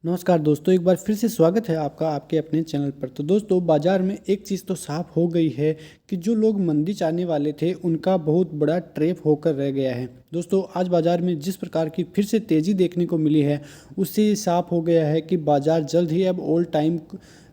नमस्कार दोस्तों, एक बार फिर से स्वागत है आपका आपके अपने चैनल पर। तो दोस्तों, बाज़ार में एक चीज़ तो साफ हो गई है कि जो लोग मंदी चाहने वाले थे उनका बहुत बड़ा ट्रैप होकर रह गया है। दोस्तों, आज बाज़ार में जिस प्रकार की फिर से तेज़ी देखने को मिली है उससे ये साफ हो गया है कि बाज़ार जल्द ही अब ऑल टाइम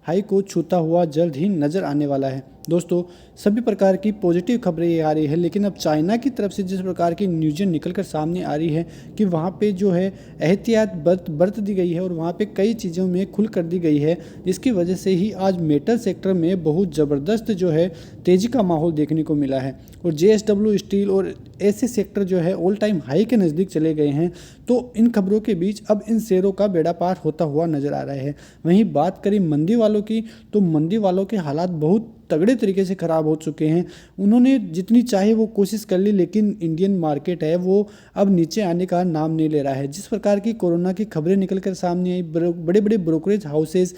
हाई को छूता हुआ जल्द ही नज़र आने वाला है। दोस्तों, सभी प्रकार की पॉजिटिव खबरें ये आ रही है, लेकिन अब चाइना की तरफ से जिस प्रकार की न्यूज़ें निकल कर सामने आ रही है कि वहाँ पे जो है एहतियात बरत दी गई है और वहाँ पे कई चीज़ों में खुल कर दी गई है, जिसकी वजह से ही आज मेटल सेक्टर में बहुत ज़बरदस्त जो है तेज़ी का माहौल देखने को मिला है। और JSW स्टील और ऐसे सेक्टर जो है ऑल टाइम हाई के नज़दीक चले गए हैं। तो इन खबरों के बीच अब इन शेयरों का बेड़ा पार होता हुआ नजर आ रहा है। वहीं बात करें मंदी वालों की, तो मंदी वालों के हालात बहुत तगड़े तरीके से ख़राब हो चुके हैं। उन्होंने जितनी चाहे वो कोशिश कर ली, लेकिन इंडियन मार्केट है वो अब नीचे आने का नाम नहीं ले रहा है। जिस प्रकार की कोरोना की खबरें निकल कर सामने आई, बड़े बड़े ब्रोकरेज हाउसेस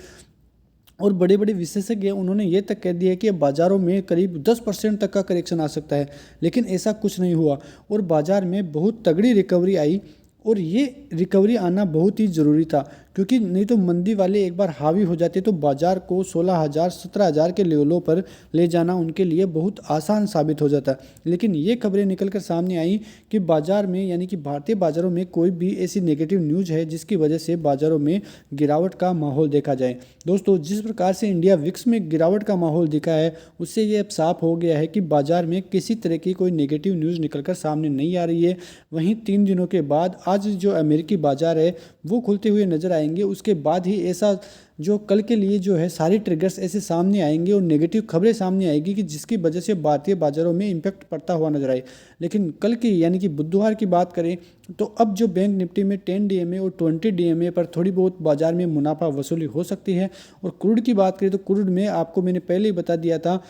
और बड़े बड़े विशेषज्ञ उन्होंने ये तक कह दिया है कि बाज़ारों में करीब 10% तक का करेक्शन आ सकता है, लेकिन ऐसा कुछ नहीं हुआ और बाज़ार में बहुत तगड़ी रिकवरी आई। और ये रिकवरी आना बहुत ही ज़रूरी था, क्योंकि नहीं तो मंदी वाले एक बार हावी हो जाते तो बाज़ार को 16,000 17,000 के लेवलों पर ले जाना उनके लिए बहुत आसान साबित हो जाता। लेकिन ये खबरें निकल कर सामने आई कि बाज़ार में यानी कि भारतीय बाज़ारों में कोई भी ऐसी नेगेटिव न्यूज़ है जिसकी वजह से बाज़ारों में गिरावट का माहौल देखा जाए। दोस्तों, जिस प्रकार से इंडिया विक्स में गिरावट का माहौल दिखा है उससे ये अब साफ हो गया है कि बाज़ार में किसी तरह की कोई नेगेटिव न्यूज़ निकल कर सामने नहीं आ रही है। वहीं 3 दिनों के बाद आज जो अमेरिकी बाज़ार है वो खुलते हुए नजर आएंगे। उसके बाद ही ऐसा जो कल के लिए जो है सारी ट्रिगर्स ऐसे सामने आएंगे और नेगेटिव खबरें सामने आएगी कि जिसकी वजह से भारतीय बाज़ारों में इम्पैक्ट पड़ता हुआ नजर आए। लेकिन कल की यानी कि बुधवार की बात करें तो अब जो बैंक निफ्टी में 10 DMA और 20 DMA पर थोड़ी बहुत बाज़ार में मुनाफा वसूली हो सकती है। और क्रूड की बात करें तो क्रूड में आपको मैंने पहले ही बता दिया था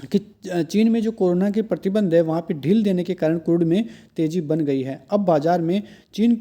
कि चीन में जो कोरोना के प्रतिबंध है वहाँ पे ढील देने के कारण क्रूड में तेज़ी बन गई है। अब बाज़ार में चीन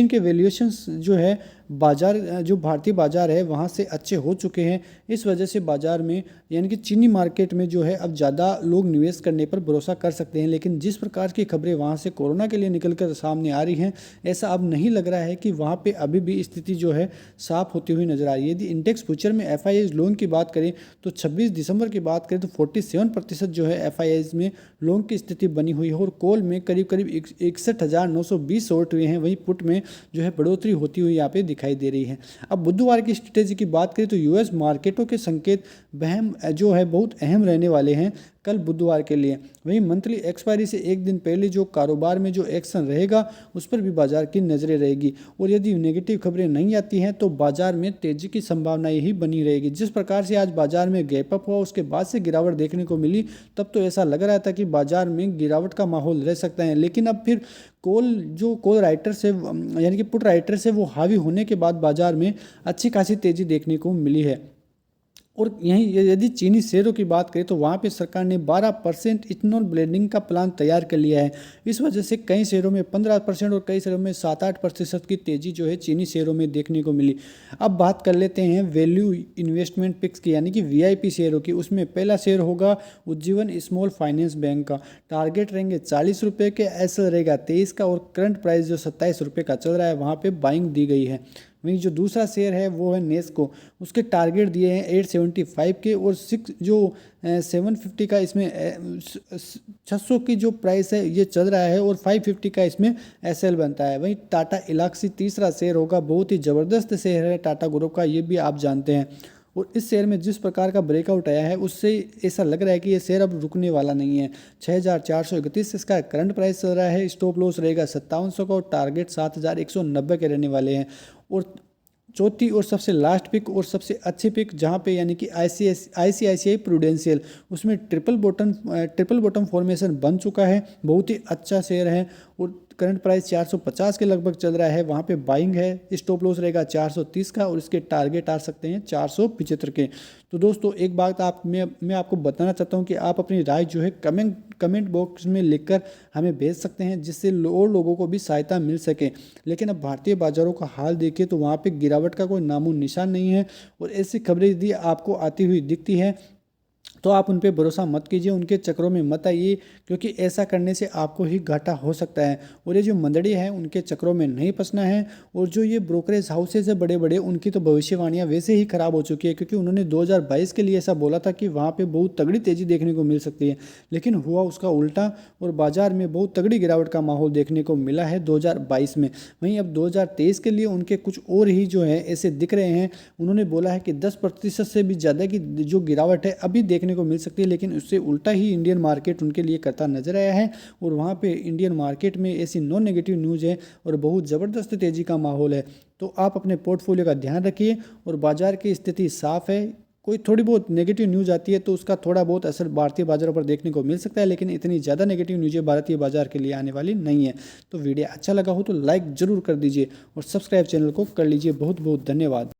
के वैल्यूएशंस जो है बाज़ार जो भारतीय बाज़ार है वहाँ से अच्छे हो चुके हैं। इस वजह से बाज़ार में यानी कि चीनी मार्केट में जो है अब ज़्यादा लोग निवेश करने पर भरोसा कर सकते हैं। लेकिन जिस प्रकार की खबरें वहाँ से कोरोना के लिए निकल कर सामने आ रही हैं, ऐसा अब नहीं लग रहा है कि वहाँ पर अभी भी स्थिति जो है साफ होती हुई नजर आ रही है। यदि इंडेक्स फ्यूचर में FIIs लोन की बात करें तो 26 दिसंबर की बात करें तो 47% जो है FIIs में लोन की स्थिति बनी हुई है और कॉल में करीब करीब 61,920 शॉर्ट हुए हैं। वहीं पुट में जो है बढ़ोतरी होती हुई यहाँ पे दिखाई दे रही है। अब बुधवार की स्ट्रेटेजी की बात करें तो US मार्केटों के संकेत बहम जो है बहुत अहम रहने वाले हैं कल बुधवार के लिए। वहीं मंथली एक्सपायरी से एक दिन पहले जो कारोबार में जो एक्शन रहेगा उस पर भी बाजार की नज़रें रहेगी। और यदि नेगेटिव खबरें नहीं आती हैं तो बाजार में तेजी की संभावनाएं ही बनी रहेगी। जिस प्रकार से आज बाजार में गैप अप हुआ उसके बाद से गिरावट देखने को मिली, तब तो ऐसा लग रहा था कि बाजार में गिरावट का माहौल रह सकता है। लेकिन अब फिर कॉल राइटर से यानी कि पुट राइटर से वो हावी होने के बाद बाजार में अच्छी खासी तेजी देखने को मिली है। और यहीं यदि चीनी शेयरों की बात करें तो वहाँ पे सरकार ने 12% इथेनॉल ब्लेंडिंग का प्लान तैयार कर लिया है। इस वजह से कई शेयरों में 15% और कई शेयरों में 7-8% की तेज़ी जो है चीनी शेयरों में देखने को मिली। अब बात कर लेते हैं वैल्यू इन्वेस्टमेंट पिक्स की यानी कि VIP शेयरों की। उसमें पहला शेयर होगा उज्जीवन स्मॉल फाइनेंस बैंक का। टारगेट रहेंगे 40 रुपये के, ऐसा रहेगा 23 का और करंट प्राइस जो 27 रुपये का चल रहा है वहाँ पर बाइंग दी गई है। वहीं जो दूसरा शेयर है वो है नेस्को। उसके टारगेट दिए हैं 875 के और 750 का इसमें 600 की जो प्राइस है ये चल रहा है और 550 का इसमें SL बनता है। वहीं टाटा इलाक्सी तीसरा शेयर होगा, बहुत ही ज़बरदस्त शेयर है टाटा ग्रुप का, ये भी आप जानते हैं। और इस शेयर में जिस प्रकार का ब्रेकआउट आया है उससे ऐसा लग रहा है कि ये शेयर अब रुकने वाला नहीं है। 6,431 इसका करंट प्राइस चल रहा है। स्टॉप लॉस रहेगा 5700 का और टारगेट 7,190 के रहने वाले हैं। और चौथी और सबसे लास्ट पिक और सबसे अच्छी पिक जहाँ पे यानी कि ICICI प्रूडेंशियल, उसमें ट्रिपल बॉटम फॉर्मेशन बन चुका है। बहुत ही अच्छा शेयर है और करंट प्राइस 450 के लगभग चल रहा है। वहाँ पे बाइंग है। स्टॉप लॉस रहेगा 430 का और इसके टारगेट आ सकते हैं 475 के। तो दोस्तों, एक बात मैं आपको बताना चाहता हूँ कि आप अपनी राय जो है कमेंट बॉक्स में लिखकर हमें भेज सकते हैं, जिससे और लोगों को भी सहायता मिल सके। लेकिन अब भारतीय बाजारों का हाल देखिए तो वहाँ पे गिरावट का कोई नामो निशान नहीं है। और ऐसी खबरें यदि आपको आती हुई दिखती है तो आप उन पे भरोसा मत कीजिए, उनके चक्रों में मत आइए, क्योंकि ऐसा करने से आपको ही घाटा हो सकता है। और ये जो मंदड़ी है उनके चक्रों में नहीं फंसना है। और जो ये ब्रोकरेज हाउसेज है बड़े बड़े, उनकी तो भविष्यवाणियाँ वैसे ही खराब हो चुकी है, क्योंकि उन्होंने 2022 के लिए ऐसा बोला था कि वहाँ पे बहुत तगड़ी तेज़ी देखने को मिल सकती है, लेकिन हुआ उसका उल्टा और बाजार में बहुत तगड़ी गिरावट का माहौल देखने को मिला है 2022 में। वहीं अब 2023 के लिए उनके कुछ और ही जो है ऐसे दिख रहे हैं। उन्होंने बोला है कि 10% से भी ज़्यादा की जो गिरावट है अभी देखने को मिल सकती है, लेकिन उससे उल्टा ही इंडियन मार्केट उनके लिए करता नजर आया है। और वहाँ पे इंडियन मार्केट में ऐसी नॉन नेगेटिव न्यूज़ है और बहुत ज़बरदस्त तेज़ी का माहौल है। तो आप अपने पोर्टफोलियो का ध्यान रखिए। और बाजार की स्थिति साफ है, कोई थोड़ी बहुत नेगेटिव न्यूज़ आती है तो उसका थोड़ा बहुत असर भारतीय बाजारों पर देखने को मिल सकता है, लेकिन इतनी ज़्यादा नेगेटिव न्यूज़ें भारतीय बाजार के लिए आने वाली नहीं है। तो वीडियो अच्छा लगा हो तो लाइक ज़रूर कर दीजिए और सब्सक्राइब चैनल को कर लीजिए। बहुत बहुत धन्यवाद।